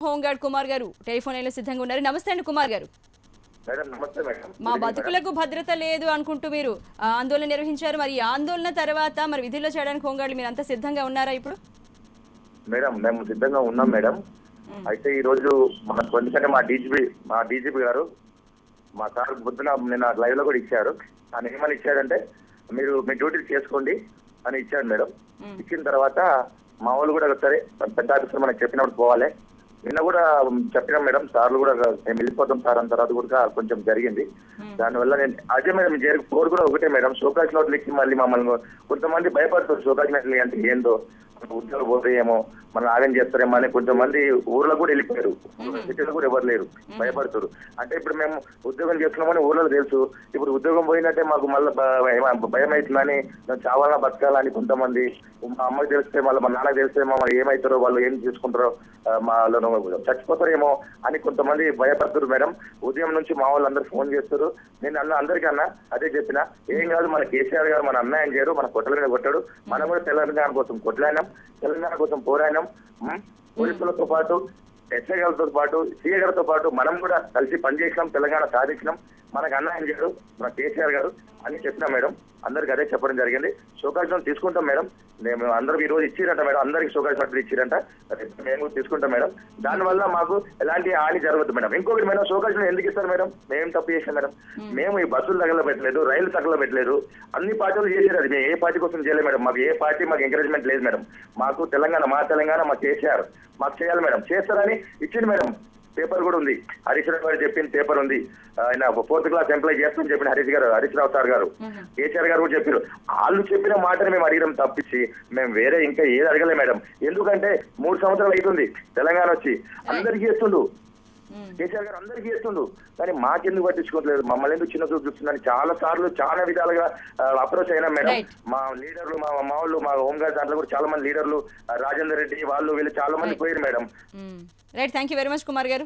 Home guard Kumar గారు telephone లైన్లో సిద్ధంగా ఉన్నారు. నమస్తే అండి కుమార్ గారు. మేడం నమస్తే మేడం. మా బతుకులకు భద్రత లేదు అనుకుంటూ మీరు ఆందోళన నిర్వహించారు. మరి ఈ ఆందోళన తర్వాత మరి విధుల్లో చేయడానికి హోంగార్డులు మీరు అంతా సిద్ధంగా ఉన్నారా ఇప్పుడు? మేడం మేము సిద్ధంగా ఉన్నాం మేడం. అయితే ఈ రోజు మనకు ఎందుకంటే మా డీజీపీ గారు మా సార్ బుద్ధున నిన్న లైవ్ లో కూడా ఇచ్చారు. ఆయన ఏమని ఇచ్చాడంటే మీరు మీ డ్యూటీ చేసుకోండి అని ఇచ్చాడు మేడం. ఇచ్చిన తర్వాత మా వాళ్ళు కూడా సరే పెద్ద ఆఫీసర్ మనకు చెప్పినప్పుడు పోవాలి. నిన్న కూడా చెప్పినాం మేడం, సార్లు కూడా మేము వెళ్ళిపోతాం సార్ అన్న తర్వాత కూడా కొంచెం జరిగింది. దానివల్ల నేను అదే మేడం కోరు కూడా ఒకటే మేడం, షోకాజ్ నోట్లకి మళ్ళీ మమ్మల్ని కొంతమంది భయపడుతారు. షోకాజ్ నోట్లు అంటే ఏందో ఉద్యోగాలు పోతాయేమో మనం ఆగం చేస్తారేమో అని కొంతమంది ఊర్లో కూడా వెళ్ళిపోయారు. సిటీలో కూడా ఎవరు లేరు, భయపడుతారు. అంటే ఇప్పుడు మేము ఉద్యోగం చేస్తున్నామని ఊర్లో తెలుసు. ఇప్పుడు ఉద్యోగం పోయినట్టే మాకు మళ్ళీ భయం అవుతుందని చావాలా బతకాలని కొంతమంది, మా అమ్మకి తెలిస్తే మళ్ళీ మా నాన్నకి తెలిస్తే మమ్మల్ని ఏమవుతారో వాళ్ళు ఏం చేసుకుంటారో వాళ్ళను చచ్చిపోతారేమో అని కొంతమంది భయపడుతున్నారు మేడం. ఉదయం నుంచి మా వాళ్ళు అందరూ ఫోన్ చేస్తారు. నేను అందరికీ అదే చెప్పిన, ఏం కాదు మన కేసీఆర్ గారు మన అన్యాయం చేయరు, మన కొట్టల మీద కొట్టాడు. మనం కూడా తెలంగాణ కోసం కొట్లాడినాం, తెలంగాణ కోసం పోరాడినాం. పోలీసులతో పాటు ఎస్ఐ గారితో పాటు సీఏ గారితో పాటు మనం కూడా కలిసి పనిచేసినాం, తెలంగాణ సాధించినాం. మనకు అన్యాయం చేయరు మన కేసీఆర్ గారు అని చెప్పినా మేడం. అందరికి అదే చెప్పడం జరిగింది. షోకాజ్ తీసుకుంటాం మేడం. మేము అందరూ ఈ రోజు ఇచ్చిరంట మేడం, అందరికి షోకాజ్ నోట్లు ఇచ్చిరంట. మేము తీసుకుంటాం మేడం. దానివల్ల మాకు ఎలాంటి హాని జరగదు మేడం. ఇంకొకటి మేడం, షోకాజ్ ఎందుకు ఇస్తారు మేడం? మేము తప్పు చేసాం మేడం. మేము ఈ బస్సులు తగలబెట్టలేదు, రైలు తగలబెట్టలేదు, అన్ని పార్టీలు చేసారు. అది మేము ఏ పార్టీ కోసం చేయలేదు మేడం. మాకు ఏ పార్టీ మాకు ఎంకరేజ్మెంట్ లేదు మేడం. మాకు మా తెలంగాణ మా కేసీఆర్ మాకు చేయాలి మేడం, చేస్తారని ఇచ్చింది మేడం. పేపర్ కూడా ఉంది, హరీష్ రావు గారు చెప్పిన పేపర్ ఉంది. ఆయన 4th క్లాస్ ఎంప్లాయ్ చేస్తామని చెప్పిన హరీష్ రావు సార్ గారు, కేసీఆర్ గారు కూడా చెప్పారు. వాళ్ళు చెప్పిన మాటని మేము అడిగడం తప్పించి మేము వేరే ఇంకా ఏది అడగలే మేడం. ఎందుకంటే 3 సంవత్సరాలు అవుతుంది తెలంగాణ వచ్చి, అందరికీ చేస్తుండు కేసీఆర్ గారు, అందరికీ చేస్తుండు. కానీ మాకెందుకు పట్టించుకోవట్లేదు, మమ్మల్ని ఎందుకు చిన్న చూపు చూస్తుందని చాలా సార్లు చాలా విధాలుగా అప్రోచ్ అయినా మేడం. మా లీడర్లు మా వాళ్ళు మా హోంగార్డ్ దాంట్లో కూడా చాలా మంది లీడర్లు, రాజేందర్ రెడ్డి వాళ్ళు వీళ్ళు చాలా మంది పోయారు madam. Right, thank you very much Kumar గారు.